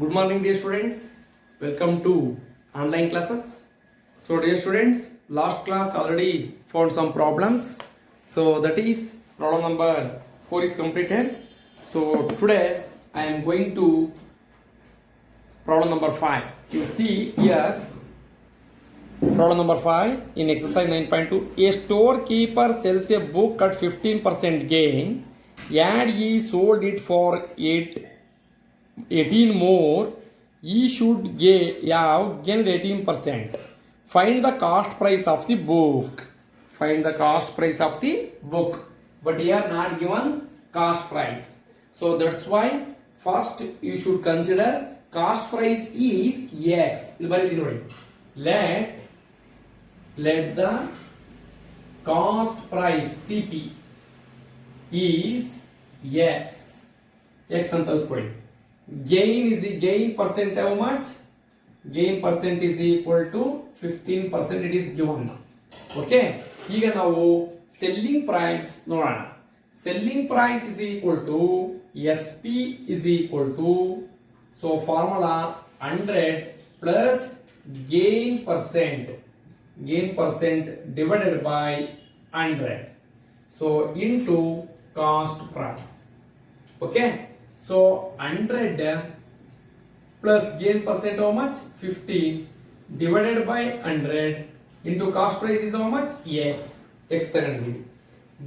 Good morning, dear students. Welcome to online classes. So, dear students, last class already found some problems. So, that is problem number 4 is completed. So, today I am going to problem number 5. You see here, problem number 5 in exercise 9.2. A storekeeper sells a book at 15% gain, and he sold it for 18 more, he should have gained 18%. Find the cost price of the book. Find the cost price of the book. But here not given cost price. So that's why first you should consider cost price is X. Let the cost price CP is X. X ಅಂತ ಅಂದ್ಕೊಳ್ಳಿ. Gain percent how much? Gain percent is equal to 15%. It is given. Okay. ಈಗ ನಾವು selling price ನೋಡೋಣ. Selling price is equal to SP is equal to, so formula 100 plus gain percent divided by 100. So into cost price. Okay. So 100 plus gain percent how much? 15 divided by 100 into cost price is how much? X. X currently.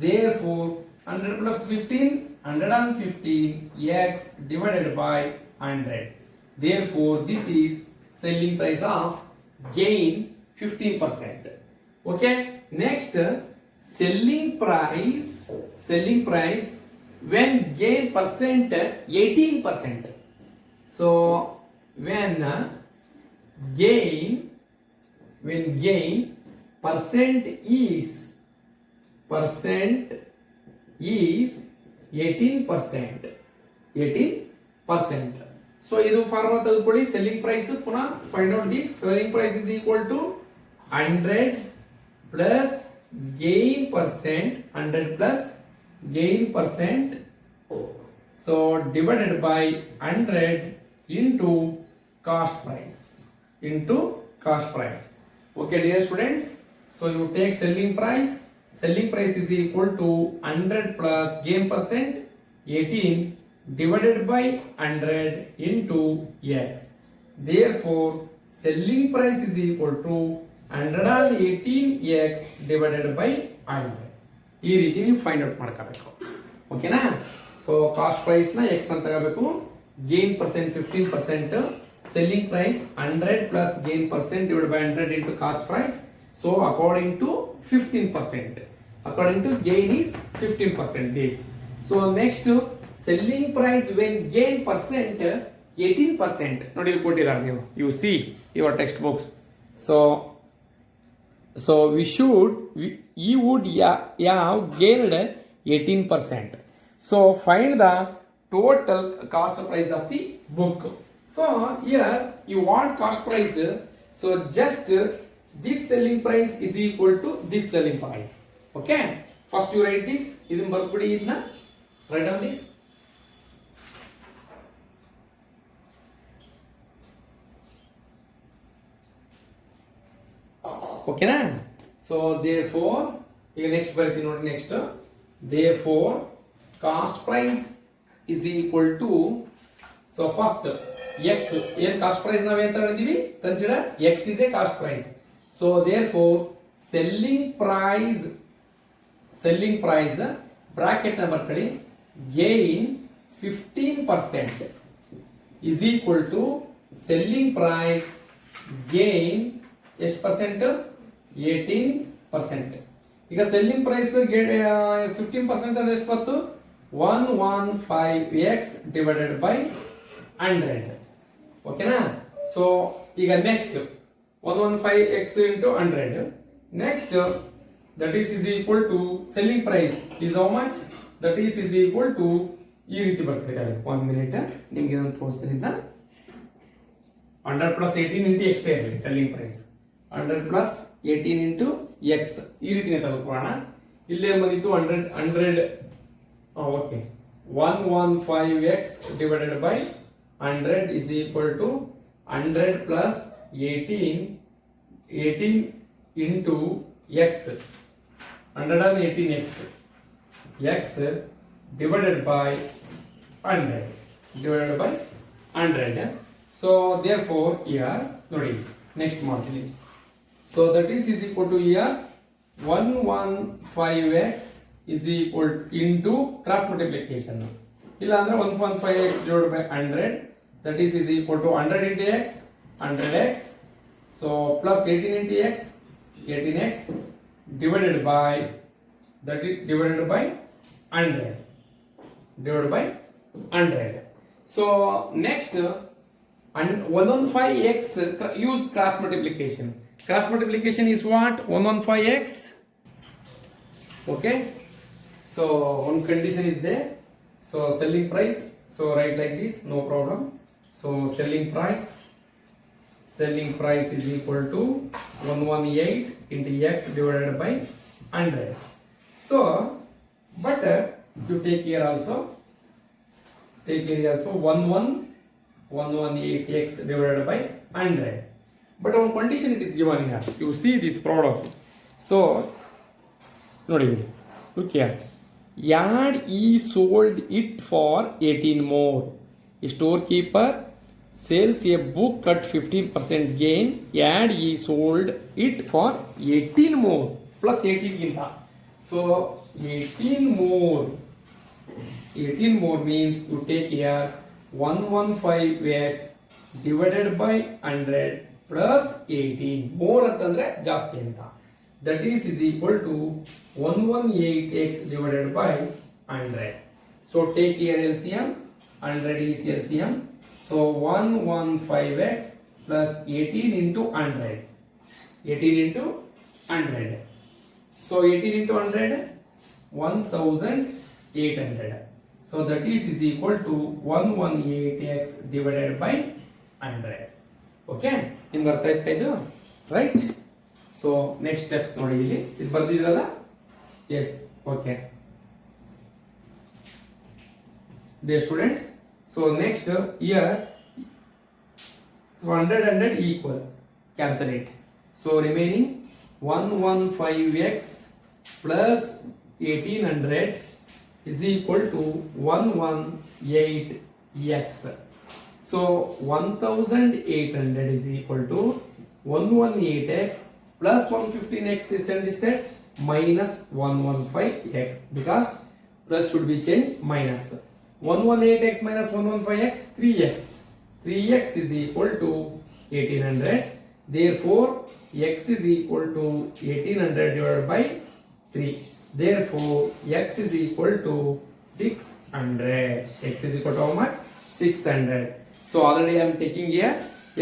Therefore 100 plus 15, 115 X divided by 100. Therefore this is selling price of gain 15%. Okay. Next, selling price when gain percent 18%. So when gain percent is 18%. So ಇದು formula ತೆಗೆದುಕೊಳ್ಳಿ. selling price ಪುನಃ find out this. selling price is equal to 100 plus gain percent, 100 plus gain percent, so divided by 100 into cost price. Okay, dear students, so you take selling price is equal to 100 plus gain percent 18 divided by 100 into X. Therefore selling price is equal to 118X divided by 100. ಈ ರೀತಿ ನೀವು find out ಮಾಡ್ಕೋಬೇಕು. ಓಕೆನಾ? So cost price ನ X ಅಂತ ತಗೋಬೇಕು. Gain percent 15%, selling price 100 plus gain percent divide by 100 into cost price. So according to 15%. According to gain is 15% this. So next selling price when gain percent 18%. ನೋಡಿ ಇಲ್ಲಿ ಕೊಟ್ಟಿದ್ದಾರೆ ನೀವು. You see your textbooks. So he would have gained 18%. So find the total cost price of the book. So here you want cost price. So just this selling price is equal to this selling price. Okay. First you write this. Idin barkodi idna. Write down this. Okay na? So therefore next bariti nodi. Next, therefore cost price is equal to, so first X here cost price ನಾವು ಏನು ತಗೊಂಡಿದ್ದೀವಿ, consider X is a cost price. So therefore selling price bracket number ಕಡೆ gain 15% is equal to selling price gain ಎಷ್ಟು percent? 18%. ಈಗ selling price 15% ಅಂದ್ರೆ ಎಷ್ಟು ಬಂತು? 115X divided by 100. ಓಕೆನಾ? ಸೊ ಈಗ next 115X into 100. Next that is equal to selling price is how much? that is equal to ಈ ರೀತಿ ಬರ್ತದೆ. 1 ಮಿನಿಟ್ ನಿಮಗೆ ಇದನ್ನು ತೋರಿಸ್ತಿದ್ದ 100 plus 18 into X ಇರಲಿ selling price. 100 plus 18 into X ಈ ರೀತಿನೇ ತೆಗೆದುಕೊಳ್ಳೋಣ. ಇಲ್ಲೇ ಬಂದಿತ್ತು 100 okay 115X divided by 100 is equal to 100 plus 18 into x, 118x, x divided by 100. So therefore here ನೋಡಿ next ಮಾಡ್ತೀನಿ. So that is equal to here 115x is equal into cross multiplication. ಇಲ್ಲ ಅಂದ್ರೆ 115x divided by 100, that is equal to 100 into x, 100x. So plus 18 into x, 18x divided by, that is divided by 100, divided by 100. So next 115x use cross multiplication. Cross multiplication is what? 115x. Okay. So one condition is there. So selling price. So write like this, no problem. So selling price is equal to 118 into x divided by 100. So but you take here also 118x divided by 100. But on condition it is given here. You see this problem. So ನೋಡಿ look here. Yard he sold it for 18 more. A storekeeper sells a book at 15% gain. Yard he sold it for 18 more plus 18 ginta. So 18 more means you take here 115x divided by 100 plus 18 more ಅಂತಂದ್ರೆ ಜಾಸ್ತಿ ಅಂತ. That is equal to 118x divided by 100. So take here LCM, 100 is LCM. So 115x plus 18 into 100. 18 into 100. So 18 into 100, 1800. So that is equal to 118x divided by 100. Okay? In ಬರ್ತಾ ಇತ್ತು ಇದು, right? So next steps ನೋಡಿ ಇಲ್ಲಿ ಇದು ಬರ್ದಿದ್ರಲ್ಲ, yes, okay. Dear students, so next here 100 equal, cancel it. So remaining 115x plus 1800 is equal to 118x. So 1800 is equal to 118x plus 115x is set minus 115x, because plus should be changed minus 118x minus 115x, 3x. 3x is equal to 1800. Therefore x is equal to 1800 divided by 3. Therefore x is equal to 600. X is equal to how much? 600. So already I am taking here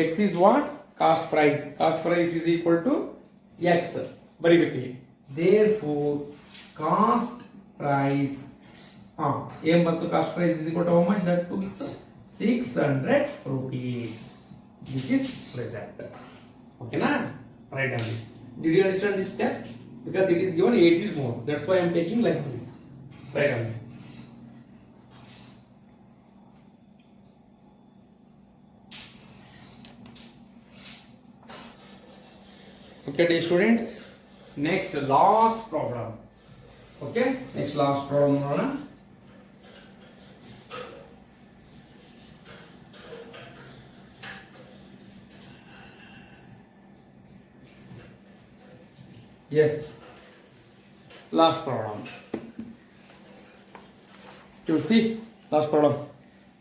x is what? Cost price. Cost price is equal to x. Very quickly. Therefore cost price, cost price is equal to how much? That to 600 rupees. This is present. Okay na? Write down this. Did you understand these steps? Because it is given 18 more. That's why I am taking like this. Write down this. Okay, dear students, next last problem. Okay, next last problem. Yes, last problem. You see, last problem.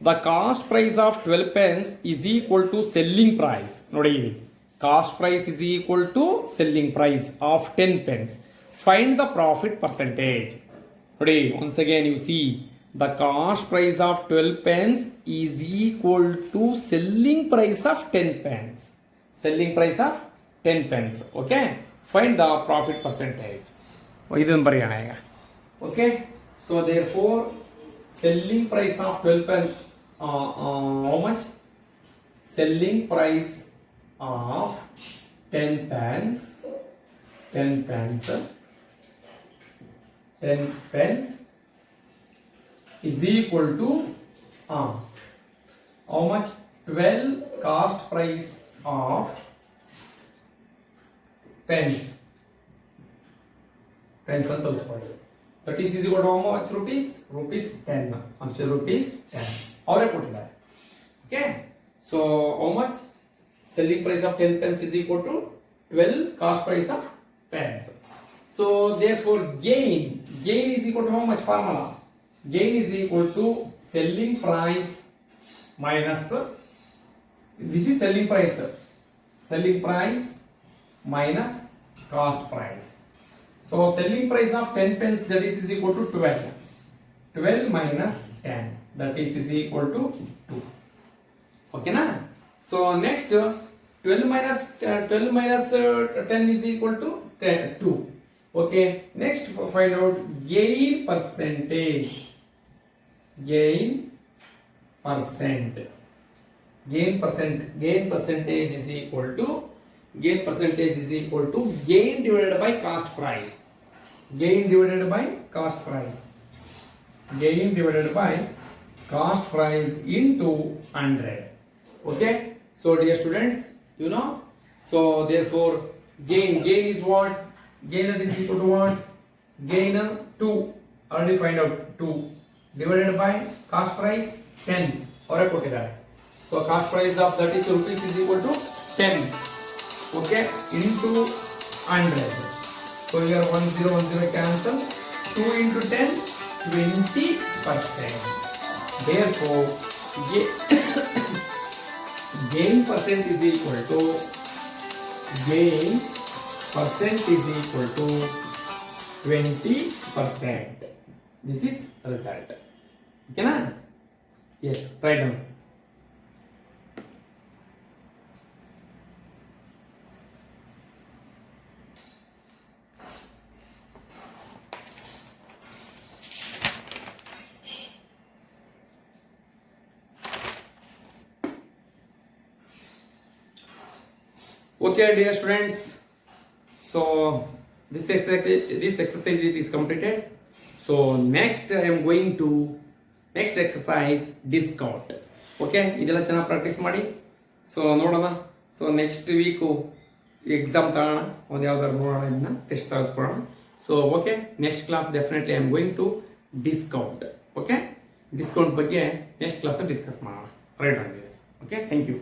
The cost price of 12 pence is equal to selling price. ನೋಡಿ, cost price is equal to selling price of 10 pence. Find the profit percentage. Today, once again you see the cost price of 12 pence is equal to selling price of 10 pence. Selling price of 10 pence. Okay? Find the profit percentage. ಇದನ್ನು ಬರೆಯೋಣ ಈಗ. Okay? So therefore selling price of 12 pence, how much? Selling price of 10 pence is equal to how much 12 cost price of pens ಅಂತ ತಿಳ್ಕೊಳ್ಳಿ. That is equal to how much rupees? Rupees 10. Actually rupees 10. ಅವರೇ ಕೊಟ್ಟಿದ್ದಾರೆ. Okay. So how much? Selling price of 10 pens is equal to 12 cost price of pens. So therefore gain is equal to how much formula? Gain is equal to selling price minus, this is selling price minus cost price. So selling price of 10 pence, that is equal to 12 minus 10, that is equal to 2. Okay na? So next 12 minus 10 is equal to 2. Okay, next find out gain percentage. Gain percentage is equal to gain divided by cost price. Gain divided by cost price into 100. Okay, so dear students, you know, so therefore gain is what? Gain is equal to what? Gain 2, already find out 2 divided by cost price 10 or put it there. So cost price of 30 rupees is equal to 10, okay, into 100. So here 10 cancel, 2 into 10, 20%. Therefore gain percent is equal to 20%. This is result. Okay na? Yes, write down. Okay, dear students, so this exercise it is completed. So next I am going to next exercise discount. Okay, ಇದೆಲ್ಲ ಚೆನ್ನಾಗಿ practice ಮಾಡಿ. So ನೋಡೋಣ. So next week exam ತಗೋಣ, ಒಂದು ಯಾವ್ದಾದ್ರು ನೋಡೋಣ, ಇದನ್ನ test ತೆಗೆದುಕೊಳ್ಳೋಣ. So okay, next class definitely I am going to discount. Okay, discount ಬಗ್ಗೆ ನೆಕ್ಸ್ಟ್ ಕ್ಲಾಸ್ ಡಿಸ್ಕಸ್ ಮಾಡೋಣ. Right on this. Okay, thank you.